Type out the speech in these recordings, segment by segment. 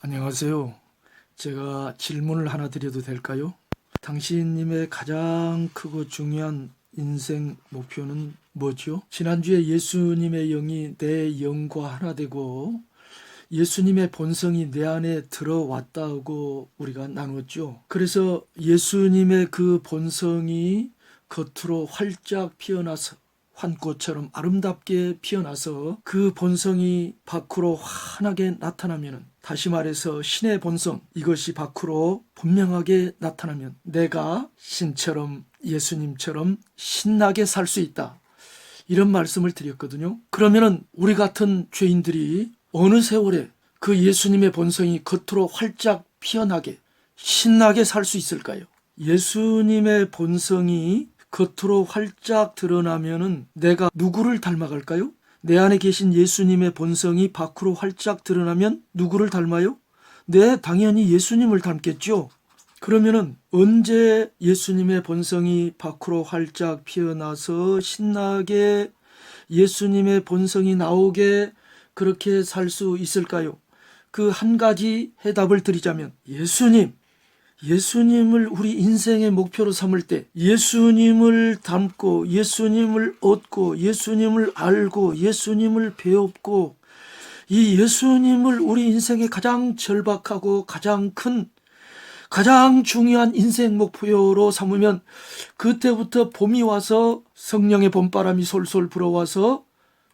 안녕하세요. 제가 질문을 하나 드려도 될까요? 당신님의 가장 크고 중요한 인생 목표는 뭐죠? 지난주에 예수님의 영이 내 영과 하나 되고 예수님의 본성이 내 안에 들어왔다고 우리가 나눴죠. 그래서 예수님의 그 본성이 겉으로 활짝 피어나서 환꽃처럼 아름답게 피어나서 그 본성이 밖으로 환하게 나타나면, 다시 말해서 신의 본성, 이것이 밖으로 분명하게 나타나면 내가 신처럼 예수님처럼 신나게 살 수 있다, 이런 말씀을 드렸거든요. 그러면은 우리 같은 죄인들이 어느 세월에 그 예수님의 본성이 겉으로 활짝 피어나게 신나게 살 수 있을까요? 예수님의 본성이 겉으로 활짝 드러나면은 내가 누구를 닮아갈까요? 내 안에 계신 예수님의 본성이 밖으로 활짝 드러나면 누구를 닮아요? 네, 당연히 예수님을 닮겠죠. 그러면은 언제 예수님의 본성이 밖으로 활짝 피어나서 신나게 예수님의 본성이 나오게 그렇게 살 수 있을까요? 그 한 가지 해답을 드리자면, 예수님을 우리 인생의 목표로 삼을 때 예수님을 닮고 예수님을 얻고 예수님을 알고 예수님을 배웠고, 이 예수님을 우리 인생의 가장 절박하고 가장 큰, 가장 중요한 인생 목표로 삼으면 그때부터 봄이 와서 성령의 봄바람이 솔솔 불어와서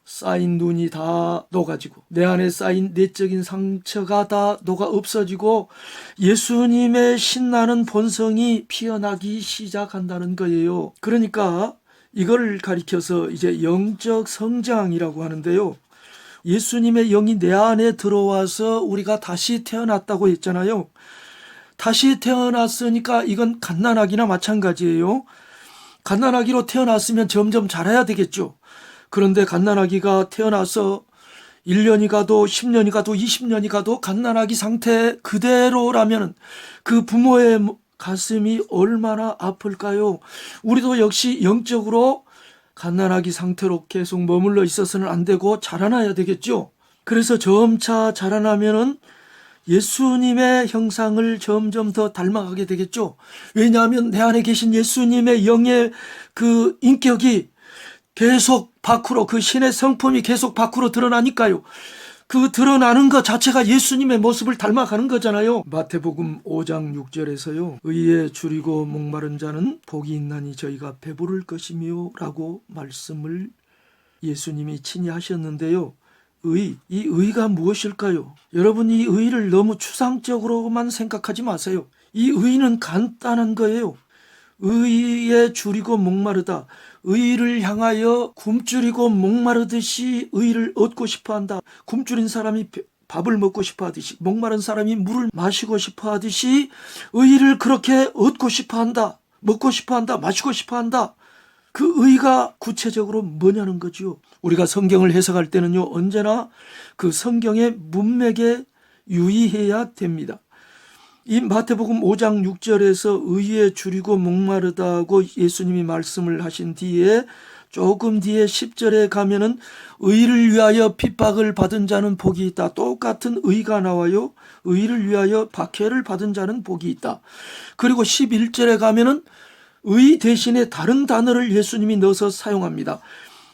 쌓인 눈이 다 녹아지고 내 안에 쌓인 내적인 상처가 다 녹아 없어지고 예수님의 신나는 본성이 피어나기 시작한다는 거예요. 그러니까 이걸 가리켜서 이제 영적 성장이라고 하는데요. 예수님의 영이 내 안에 들어와서 우리가 다시 태어났다고 했잖아요. 다시 태어났으니까 이건 갓난아기나 마찬가지예요. 갓난아기로 태어났으면 점점 자라야 되겠죠. 그런데 갓난아기가 태어나서 1년이 가도 10년이 가도 20년이 가도 갓난아기 상태 그대로라면 그 부모의 가슴이 얼마나 아플까요? 우리도 역시 영적으로 갓난아기 상태로 계속 머물러 있어서는 안 되고 자라나야 되겠죠. 그래서 점차 자라나면은 예수님의 형상을 점점 더 닮아가게 되겠죠. 왜냐하면 내 안에 계신 예수님의 영의 그 인격이 계속 밖으로, 그 신의 성품이 계속 밖으로 드러나니까요. 그 드러나는 것 자체가 예수님의 모습을 닮아가는 거잖아요. 마태복음 5장 6절에서요. 의에 줄이고 목마른 자는 복이 있나니 저희가 배부를 것이며 라고 말씀을 예수님이 친히 하셨는데요. 이 의가 무엇일까요? 여러분, 이 의를 너무 추상적으로만 생각하지 마세요. 이 의는 간단한 거예요. 의에 줄이고 목마르다. 의를 향하여 굶주리고 목마르듯이 의를 얻고 싶어한다. 굶주린 사람이 밥을 먹고 싶어 하듯이, 목마른 사람이 물을 마시고 싶어 하듯이 의를 그렇게 얻고 싶어 한다. 먹고 싶어 한다. 마시고 싶어 한다. 그 의가 구체적으로 뭐냐는 거죠. 우리가 성경을 해석할 때는요, 언제나 그 성경의 문맥에 유의해야 됩니다. 이 마태복음 5장 6절에서 의에 줄이고 목마르다고 예수님이 말씀을 하신 뒤에 조금 뒤에 10절에 가면은 의를 위하여 핍박을 받은 자는 복이 있다. 똑같은 의가 나와요. 의를 위하여 박해를 받은 자는 복이 있다. 그리고 11절에 가면은 의 대신에 다른 단어를 예수님이 넣어서 사용합니다.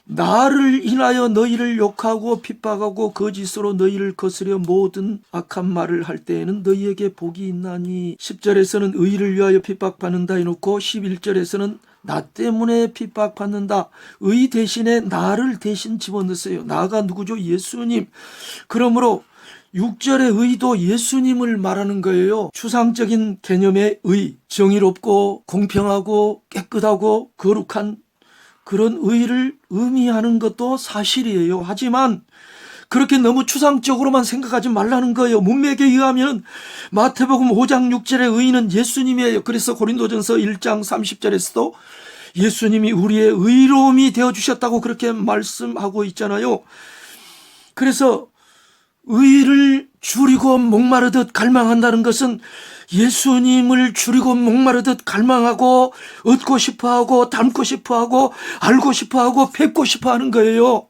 나를 인하여 너희를 욕하고 핍박하고 거짓으로 너희를 거스려 모든 악한 말을 할 때에는 너희에게 복이 있나니. 10절에서는 의를 위하여 핍박받는다 해놓고 11절에서는 나 때문에 핍박받는다. 의 대신에 나를 대신 집어넣었어요. 나가 누구죠? 예수님. 그러므로 6절의 의도 예수님을 말하는 거예요. 추상적인 개념의 의, 정의롭고 공평하고 깨끗하고 거룩한 그런 의를 의미하는 것도 사실이에요. 하지만 그렇게 너무 추상적으로만 생각하지 말라는 거예요. 문맥에 의하면 마태복음 5장 6절의 의는 예수님이에요. 그래서 고린도전서 1장 30절에서도 예수님이 우리의 의로움이 되어주셨다고 그렇게 말씀하고 있잖아요. 그래서 의를 줄이고 목마르듯 갈망한다는 것은 예수님을 줄이고 목마르듯 갈망하고 얻고 싶어하고 닮고 싶어하고 알고 싶어하고 뵙고 싶어하는 거예요.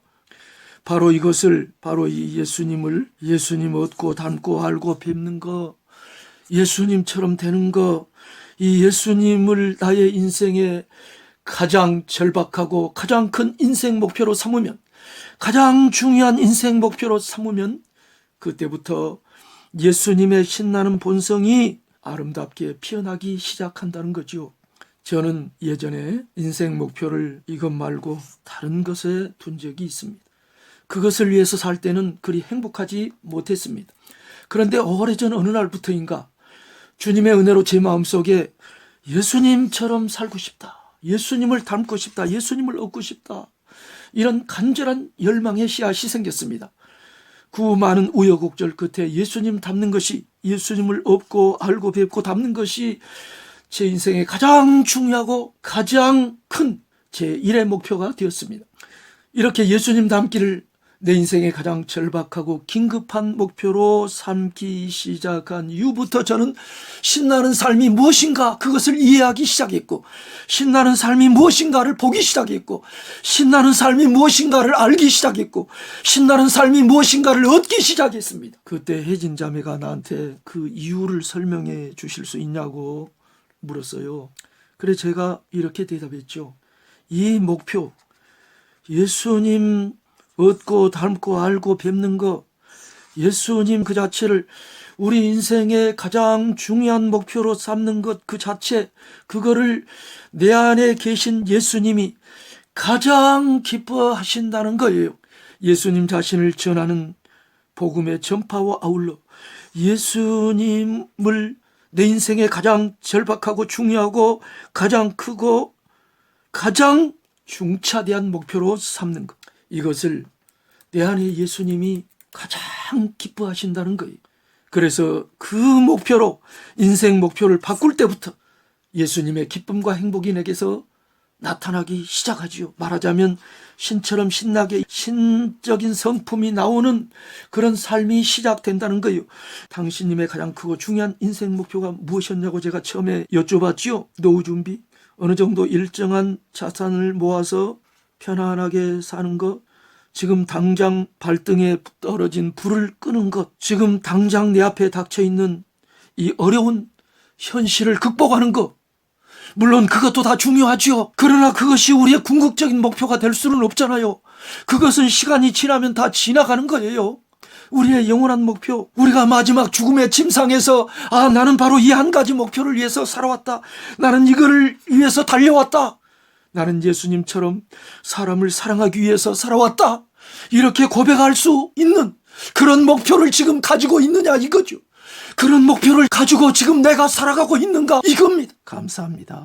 바로 이것을, 바로 이 예수님 얻고 닮고 알고 뵙는 거, 예수님처럼 되는 거, 이 예수님을 나의 인생의 가장 절박하고 가장 큰 인생 목표로 삼으면, 가장 중요한 인생 목표로 삼으면 그때부터 예수님의 신나는 본성이 아름답게 피어나기 시작한다는 거죠. 저는 예전에 인생 목표를 이것 말고 다른 것에 둔 적이 있습니다. 그것을 위해서 살 때는 그리 행복하지 못했습니다. 그런데 오래전 어느 날부터인가 주님의 은혜로 제 마음속에 예수님처럼 살고 싶다, 예수님을 닮고 싶다, 예수님을 얻고 싶다, 이런 간절한 열망의 씨앗이 생겼습니다. 그 많은 우여곡절 끝에 예수님 닮는 것이, 예수님을 얻고 알고 뵙고 닮는 것이 제 인생의 가장 중요하고 가장 큰 제1의 목표가 되었습니다. 이렇게 예수님 닮기를 내 인생의 가장 절박하고 긴급한 목표로 삼기 시작한 이후부터 저는 신나는 삶이 무엇인가 그것을 이해하기 시작했고, 신나는 삶이 무엇인가를 보기 시작했고, 신나는 삶이 무엇인가를 알기 시작했고, 신나는 삶이 무엇인가를 얻기 시작했습니다. 그때 혜진 자매가 나한테 그 이유를 설명해 주실 수 있냐고 물었어요. 그래 제가 이렇게 대답했죠. 이 목표, 예수님 얻고 닮고 알고 뵙는 거, 예수님 그 자체를 우리 인생의 가장 중요한 목표로 삼는 것 그 자체, 그거를 내 안에 계신 예수님이 가장 기뻐하신다는 거예요. 예수님 자신을 전하는 복음의 전파와 아울러 예수님을 내 인생의 가장 절박하고 중요하고 가장 크고 가장 중차대한 목표로 삼는 것, 이것을 내 안에 예수님이 가장 기뻐하신다는 거예요. 그래서 그 목표로 인생 목표를 바꿀 때부터 예수님의 기쁨과 행복이 내게서 나타나기 시작하지요. 말하자면 신처럼 신나게 신적인 성품이 나오는 그런 삶이 시작된다는 거예요. 당신님의 가장 크고 중요한 인생 목표가 무엇이었냐고 제가 처음에 여쭤봤지요. 노후 준비, 어느 정도 일정한 자산을 모아서 편안하게 사는 것, 지금 당장 발등에 떨어진 불을 끄는 것, 지금 당장 내 앞에 닥쳐있는 이 어려운 현실을 극복하는 것, 물론 그것도 다 중요하죠. 그러나 그것이 우리의 궁극적인 목표가 될 수는 없잖아요. 그것은 시간이 지나면 다 지나가는 거예요. 우리의 영원한 목표, 우리가 마지막 죽음의 침상에서 나는 바로 이 한 가지 목표를 위해서 살아왔다, 나는 이거를 위해서 달려왔다, 나는 예수님처럼 사람을 사랑하기 위해서 살아왔다, 이렇게 고백할 수 있는 그런 목표를 지금 가지고 있느냐 이거죠. 그런 목표를 가지고 지금 내가 살아가고 있는가 이겁니다. 감사합니다.